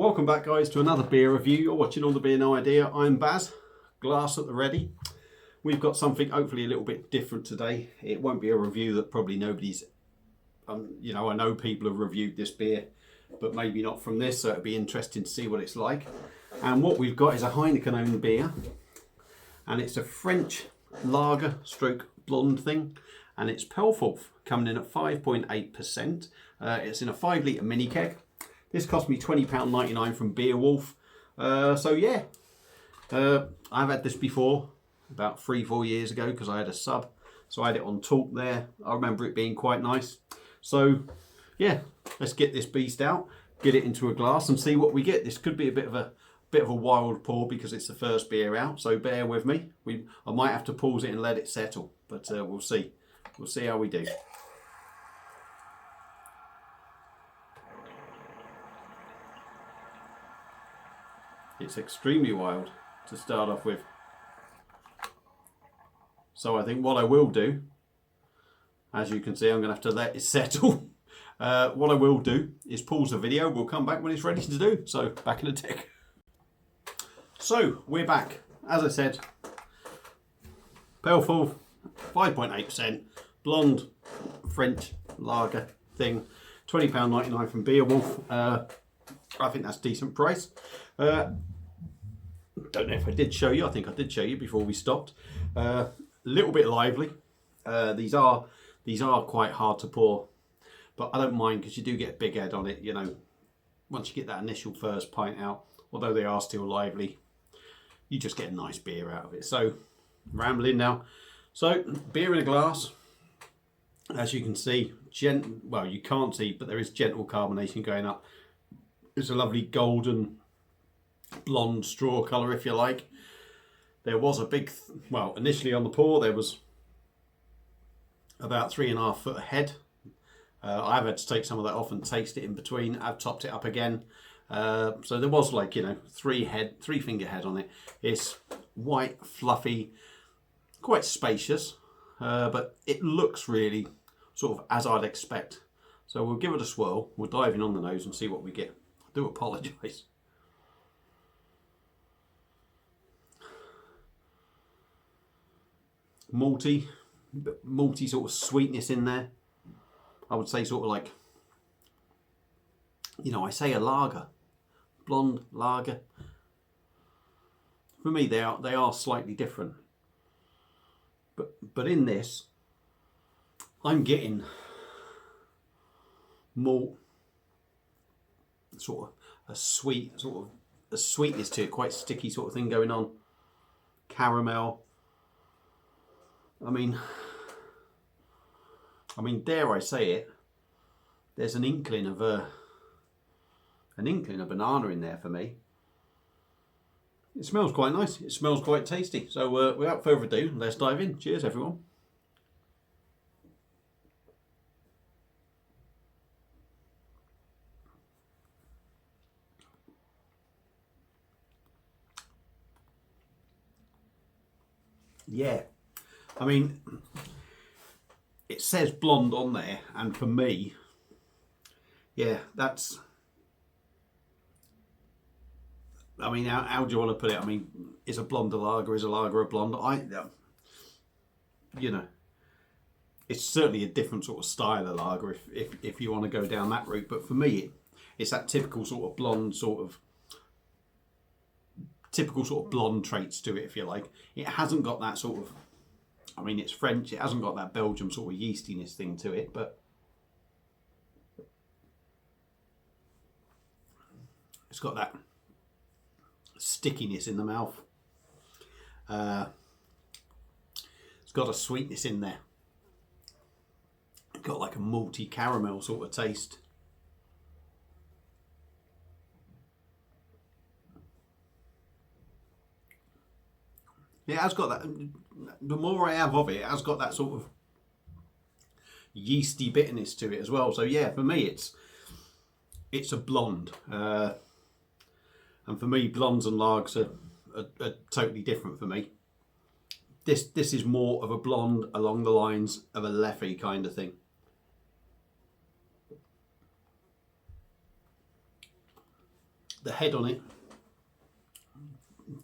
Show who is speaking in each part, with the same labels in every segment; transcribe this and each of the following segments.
Speaker 1: Welcome back, guys, to another beer review. You're watching On The Beer No Idea. I'm Baz, glass at the ready. We've got something hopefully a little bit different today. It won't be a review that probably nobody's, I know people have reviewed this beer, but maybe not from this, so it'll be interesting to see what it's like. And what we've got is a Heineken owned beer, and it's a French lager stroke blonde thing, and it's Pelforth, coming in at 5.8%. It's in a 5 litre mini keg. This cost me £20.99 from Beerwolf. I've had this before, about 3-4 years ago, because I had a sub. So I had it on talk there. I remember it being quite nice. So yeah, let's get this beast out, get it into a glass and see what we get. This could be a bit of a wild pour because it's the first beer out, so bear with me. I might have to pause it and let it settle, but we'll see. We'll see how we do. It's extremely wild to start off with. So I think what I will do, as you can see, I'm going to have to let it settle. What I will do is pause the video. We'll come back when it's ready to do. So back in a tick. So we're back. As I said, Pelforth, 5.8%, blonde French lager thing, £20.99 from Beerwolf. I think that's a decent price. Don't know if I did show you. I think I did show you before we stopped. Little bit lively. These are quite hard to pour, but I don't mind because you do get a big head on it. You know, once you get that initial first pint out, although they are still lively, you just get a nice beer out of it. So, rambling now. So, beer in a glass. As you can see, well, you can't see, but there is gentle carbonation going up. It's a lovely golden blonde straw colour, if you like. There was a big, well, initially on the pour there was about 3.5 foot of head. I've had to take some of that off and taste it in between. I've topped it up again. So there was, like, you know, 3 finger head on it. It's white, fluffy, quite spacious, but it looks really sort of as I'd expect. So we'll give it a swirl. We'll dive in on the nose and see what we get. I do apologise. Malty sort of sweetness in there. I would say sort of like, you know, I say a lager, blonde lager. For me, they are slightly different. But in this, I'm getting more sort of a sweetness to it, quite sticky sort of thing going on. Caramel. I mean, dare I say it? There's an inkling of banana in there for me. It smells quite nice. It smells quite tasty. So without further ado, let's dive in. Cheers, everyone. Yeah. I mean, it says blonde on there, and for me, yeah, that's, I mean, how do you want to put it? I mean, is a blonde a lager? Is a lager a blonde? You know, it's certainly a different sort of style of lager if you want to go down that route. But for me, it's that typical sort of blonde blonde traits to it, if you like. It hasn't got that sort of, I mean, it's French, it hasn't got that Belgium sort of yeastiness thing to it, but it's got that stickiness in the mouth. It's got a sweetness in there. It's got like a malty caramel sort of taste. It has got that, the more I have of it, it has got that sort of yeasty bitterness to it as well. So yeah, for me it's a blonde. And for me, blondes and lagers are totally different for me. This is more of a blonde along the lines of a Leffy kind of thing. the head on it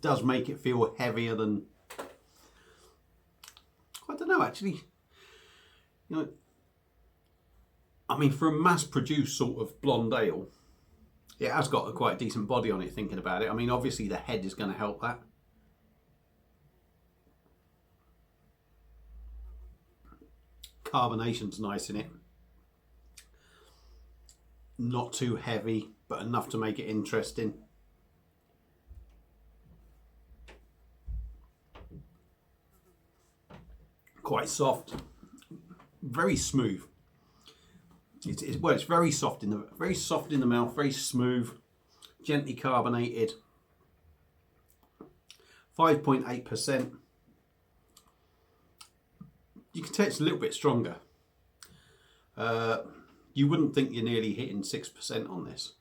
Speaker 1: does make it feel heavier than, I don't know actually, you know, I mean for a mass-produced sort of blonde ale, it has got a quite decent body on it thinking about it. I mean obviously the head is going to help that. Carbonation's nice in it. Not too heavy, but enough to make it interesting. Quite soft, very smooth. It's very soft in the mouth, very smooth, gently carbonated. 5.8%. You can tell it's a little bit stronger. You wouldn't think you're nearly hitting 6% on this.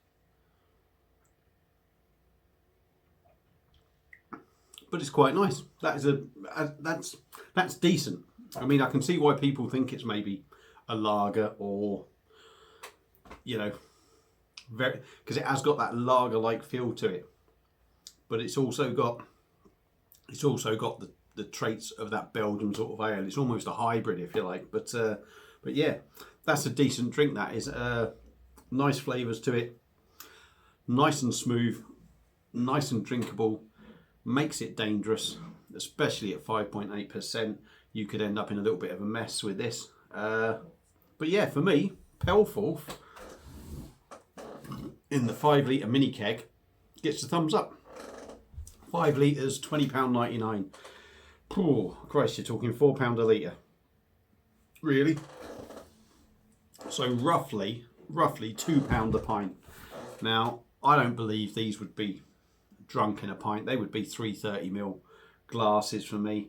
Speaker 1: But it's quite nice. That's decent. I mean, I can see why people think it's maybe a lager or, you know, because it has got that lager-like feel to it. But it's also got the traits of that Belgian sort of ale. It's almost a hybrid, if you like. But yeah, that's a decent drink. That is nice flavours to it, nice and smooth, nice and drinkable. Makes it dangerous, especially at 5.8%. You could end up in a little bit of a mess with this. But yeah, for me, Pelforth in the 5 litre mini keg gets the thumbs up. 5 litres, £20.99. Oh, Christ, you're talking £4 a litre. Really? So roughly £2 a pint. Now, I don't believe these would be drunk in a pint. They would be 330ml glasses for me.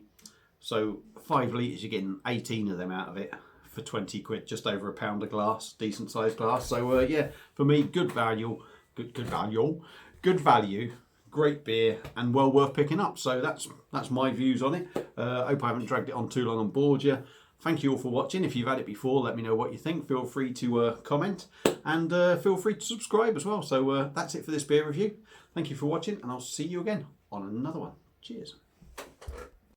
Speaker 1: So 5 litres, you're getting 18 of them out of it for 20 quid, just over £1 a glass, decent sized glass. So yeah, for me, good value, good value, great beer, and well worth picking up. So that's my views on it. Hope I haven't dragged it on too long and bored you. Thank you all for watching. If you've had it before, let me know what you think. Feel free to comment, and feel free to subscribe as well. So that's it for this beer review. Thank you for watching, and I'll see you again on another one. Cheers.